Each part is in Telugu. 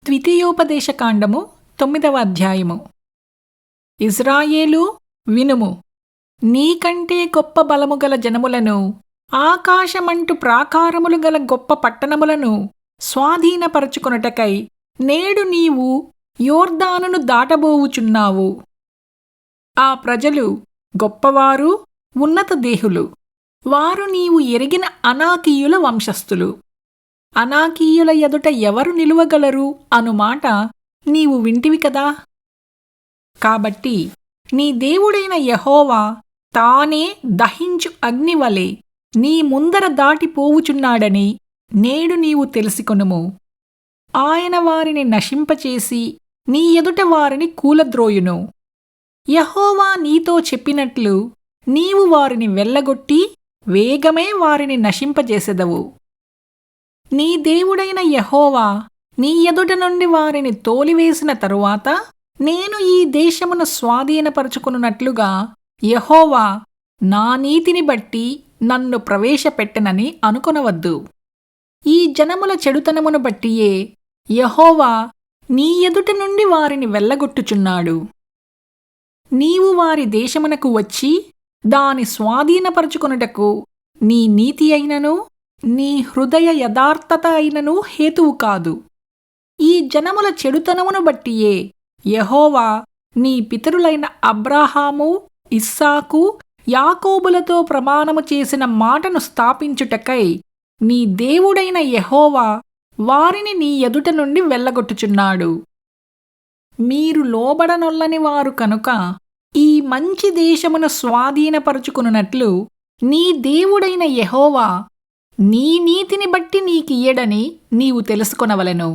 ద్వితీయోపదేశకాండము 9వ అధ్యాయము. ఇజ్రాయేలు వినుము, నీకంటే గొప్ప బలము గల జనములను, ఆకాశమంటు ప్రాకారములు గల గొప్ప పట్టణములను స్వాధీనపరచుకొనుటకై నేడు నీవు యోర్దానును దాటబోవుచున్నావు. ఆ ప్రజలు గొప్పవారు, ఉన్నత దేహులు. వారు నీవు ఎరిగిన అనాకీయుల వంశస్థులు. అనాకీయుల ఎదుట ఎవరు నిలువగలరు అనుమాట నీవు వింటివి కదా. కాబట్టి నీ దేవుడైన యెహోవా తానే దహించు అగ్నివలె నీ ముందర దాటిపోవుచున్నాడని నేడు నీవు తెలుసుకొనుము. ఆయన వారిని నశింపచేసి నీ ఎదుట వారిని కూలద్రోయును. యెహోవా నీతో చెప్పినట్లు నీవు వారిని వెళ్ళగొట్టి వేగమే వారిని నశింపజేసెదవు. నీ దేవుడైన యెహోవా నీ ఎదుట నుండి వారిని తోలివేసిన తరువాత నేను ఈ దేశమును స్వాధీనపరచుకున్నట్లుగా యెహోవా నా నీతిని బట్టి నన్ను ప్రవేశపెట్టనని అనుకొనవద్దు. ఈ జనముల చెడుతనమును బట్టియే యెహోవా నీ ఎదుట నుండి వారిని వెళ్ళగొట్టుచున్నాడు. నీవు వారి దేశమునకు వచ్చి దాని స్వాధీనపరచుకొనుటకు నీ నీతి అయినను నీ హృదయ యథార్థత అయినను హేతువు కాదు. ఈ జనముల చెడుతనమును బట్టియే యెహోవా నీ పితరులైన అబ్రాహాము, ఇస్సాకు, యాకోబులతో ప్రమాణము చేసిన మాటను స్థాపించుటకై నీ దేవుడైన యెహోవా వారిని నీ ఎదుట నుండి వెళ్ళగొట్టుచున్నాడు. మీరు లోబడనొల్లని వారు కనుక ఈ మంచి దేశమును స్వాధీనపరచుకున్నట్లు నీ దేవుడైన యెహోవా నీ నీతిని బట్టి నీకియ్యడని నీవు తెలుసుకొనవలెను.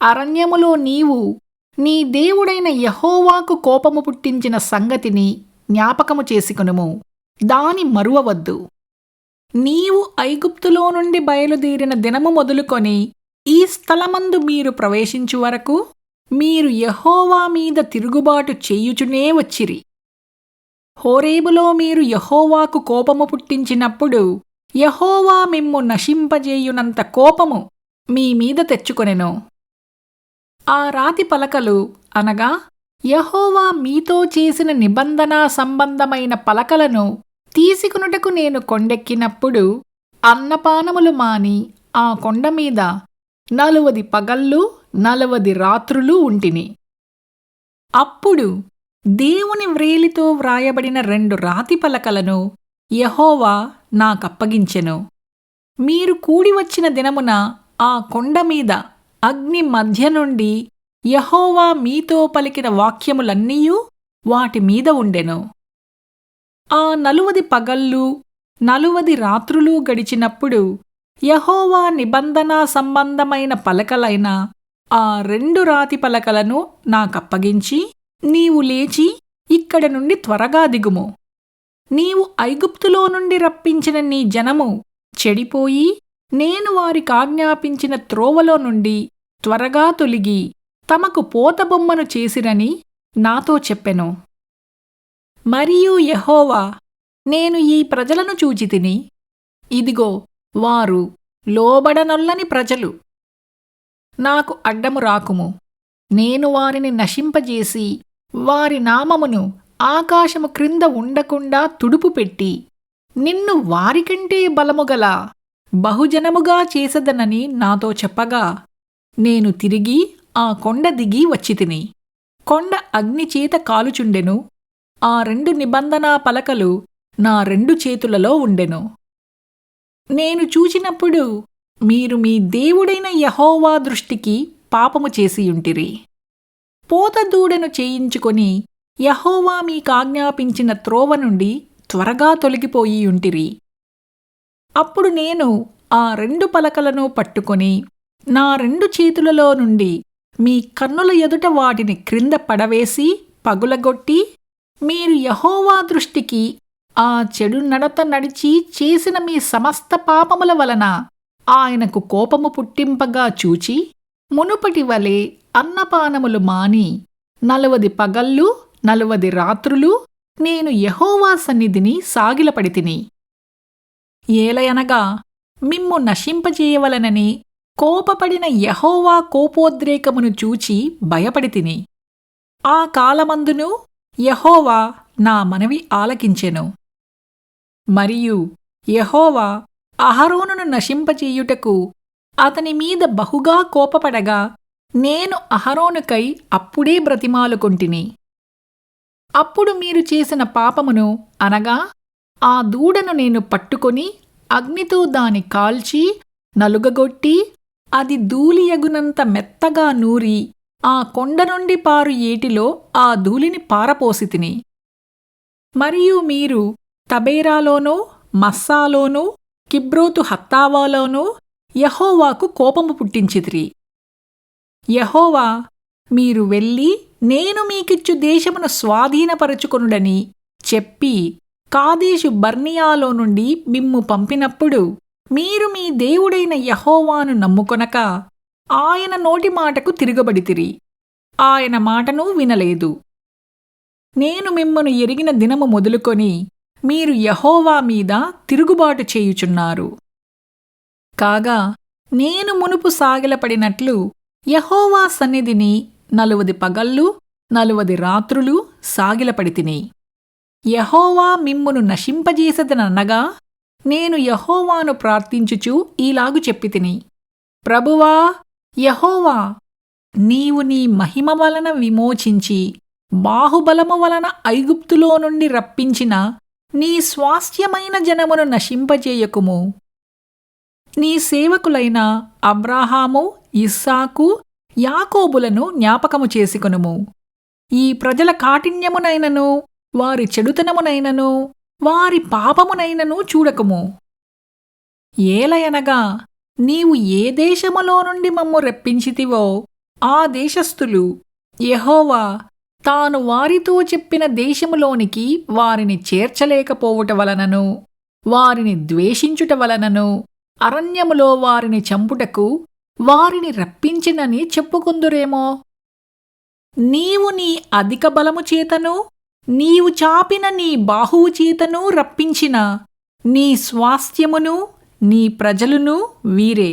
అరణ్యములో నీవు నీ దేవుడైన యెహోవాకు కోపము పుట్టించిన సంగతిని జ్ఞాపకము చేసుకొనుము, దాని మరువవద్దు. నీవు ఐగుప్తులో నుండి బయలుదేరిన దినము మొదలుకొని ఈ స్థలమందు మీరు ప్రవేశించు వరకు మీరు యెహోవా మీద తిరుగుబాటు చేయుచునే వచ్చిరి. హోరేబులో మీరు యెహోవాకు కోపము పుట్టించినప్పుడు యెహోవా మిమ్ము నశింపజేయునంత కోపము మీ మీద తెచ్చుకొనెను. ఆ రాతి పలకలు అనగా యెహోవా మీతో చేసిన నిబంధనా సంబంధమైన పలకలను తీసుకొనుటకు నేను కొండెక్కినప్పుడు అన్నపానములు మాని ఆ కొండమీద 40 పగళ్ళు 40 రాత్రులు ఉంటిని. అప్పుడు దేవుని వ్రేలితో వ్రాయబడిన 2 రాతి పలకలను యెహోవా నాకప్పగించెను. మీరు కూడివచ్చిన దినమున ఆ కొండమీద అగ్ని మధ్య నుండి యెహోవా మీతో పలికిన వాక్యములన్నీయూ వాటి మీద ఉండెను. ఆ 40 పగళ్ళు 40 రాత్రులు గడిచినప్పుడు యెహోవా నిబంధనా సంబంధమైన పలకలైన ఆ 2 రాతి పలకలను నాకప్పగించి, నీవు లేచి ఇక్కడ నుండి త్వరగా దిగుము. నీవు ఐగుప్తులో నుండి రప్పించిన నీ జనము చెడిపోయి నేను వారికాజ్ఞాపించిన త్రోవలో నుండి త్వరగా తొలిగి తమకు పోతబొమ్మను చేసిరని నాతో చెప్పెను. మరియు యెహోవా, నేను ఈ ప్రజలను చూచితిని. ఇదిగో వారు లోబడనొల్లని ప్రజలు. నాకు అడ్డము రాకుము. నేను వారిని నశింపజేసి వారి నామమును ఆకాశము క్రింద ఉండకుండా తుడుపు పెట్టి నిన్ను వారికంటే బలముగల బహుజనముగా చేసదనని నాతో చెప్పగా నేను తిరిగి ఆ కొండ దిగి వచ్చితిని. కొండ అగ్నిచేత కాలుచుండెను. ఆ 2 నిబంధనా పలకలు నా 2 చేతులలో ఉండెను. నేను చూచినప్పుడు మీరు మీ దేవుడైన యెహోవా దృష్టికి పాపము చేసియుంటిరి. పోతదూడను చేయించుకొని యెహోవా మీకాజ్ఞాపించిన త్రోవ నుండి త్వరగా తొలగిపోయియుంటిరి. అప్పుడు నేను ఆ 2 పలకలను పట్టుకొని నా 2 చేతులలో నుండి మీ కన్నుల ఎదుట వాటిని క్రింద పడవేసి పగులగొట్టి, మీరు యెహోవా దృష్టికి ఆ చెడు నడత నడిచి చేసిన మీ సమస్త పాపముల వలన ఆయనకు కోపము పుట్టింపగా చూచి మునుపటి వలె అన్నపానములు మాని 40 పగళ్ళు 40 రాత్రులు నేను యెహోవా సన్నిధిని సాగిలపడితిని. ఏలయనగా మిమ్ము నశింపజేయవలనని కోపపడిన యెహోవా కోపోద్రేకమును చూచి భయపడితిని. ఆ కాలమందును యెహోవా నా మనవి ఆలకించెను. మరియు యెహోవా అహరోనును నశింపచేయుటకు అతని మీద బహుగా కోపపడగా నేను అహరోనుకై అప్పుడే బ్రతిమాలుకొంటిని. అప్పుడు మీరు చేసిన పాపమును అనగా ఆ దూడను నేను పట్టుకొని అగ్నితో దాని కాల్చి నలుగగొట్టి అది ధూళియగునంత మెత్తగా నూరి ఆ కొండ నుండి పారు ఏటిలో ఆ ధూళిని పారపోసితిని. మరియు మీరు తబేరాలోనూ మస్సాలోనూ కిబ్రోతు హత్తావాలోనూ యెహోవాకు కోపము పుట్టించితిరి. యెహోవా మీరు వెళ్ళి నేను మీకిచ్చు దేశమును స్వాధీనపరచుకొనుడని చెప్పి కాదేషు బర్నియాలో నుండి మిమ్ము పంపినప్పుడు మీరు మీ దేవుడైన యెహోవాను నమ్ముకొనక ఆయన నోటి మాటకు తిరగబడితిరి. ఆయన మాటను వినలేదు. నేను మిమ్మును ఎరిగిన దినము మొదలుకొని మీరు యెహోవా మీద తిరుగుబాటు చేయుచున్నారు. కాగా నేను మునుపు సాగిలపడినట్లు యెహోవా సన్నిధిని 40 పగళ్ళు 40 రాత్రులు సాగిలపడితిని. యెహోవా మిమ్మును నశింపజేసెదననగా నేను యెహోవాను ప్రార్థించుచు ఈలాగు చెప్పితిని. ప్రభువా యెహోవా, నీవు నీ మహిమ వలన విమోచించి బాహుబలము వలన ఐగుప్తులో నుండి రప్పించిన నీ స్వాస్థ్యమైన జనమును నశింపజేయకుము. నీ సేవకులైన అబ్రాహాము, ఇస్సాకు, యాకోబులను జ్ఞాపకము చేసుకొనుము. ఈ ప్రజల కాఠిన్యమునైనను వారి చెడుతనమునైనను వారి పాపమునైనను చూడకుము. ఏలయనగా నీవు ఏ దేశములో నుండి మమ్ము రప్పించితివో ఆ దేశస్థులు యెహోవా తాను వారితో చెప్పిన దేశములోనికి వారిని చేర్చలేకపోవుట వలనను వారిని ద్వేషించుట వలనను అరణ్యములో వారిని చంపుటకు వారిని రప్పించినని చెప్పుకుందురేమో. నీవు నీ అధిక బలము చేతను నీవు చాపిన నీ బాహువు చేతను రప్పించిన నీ స్వాస్థ్యమును నీ ప్రజలును వీరే.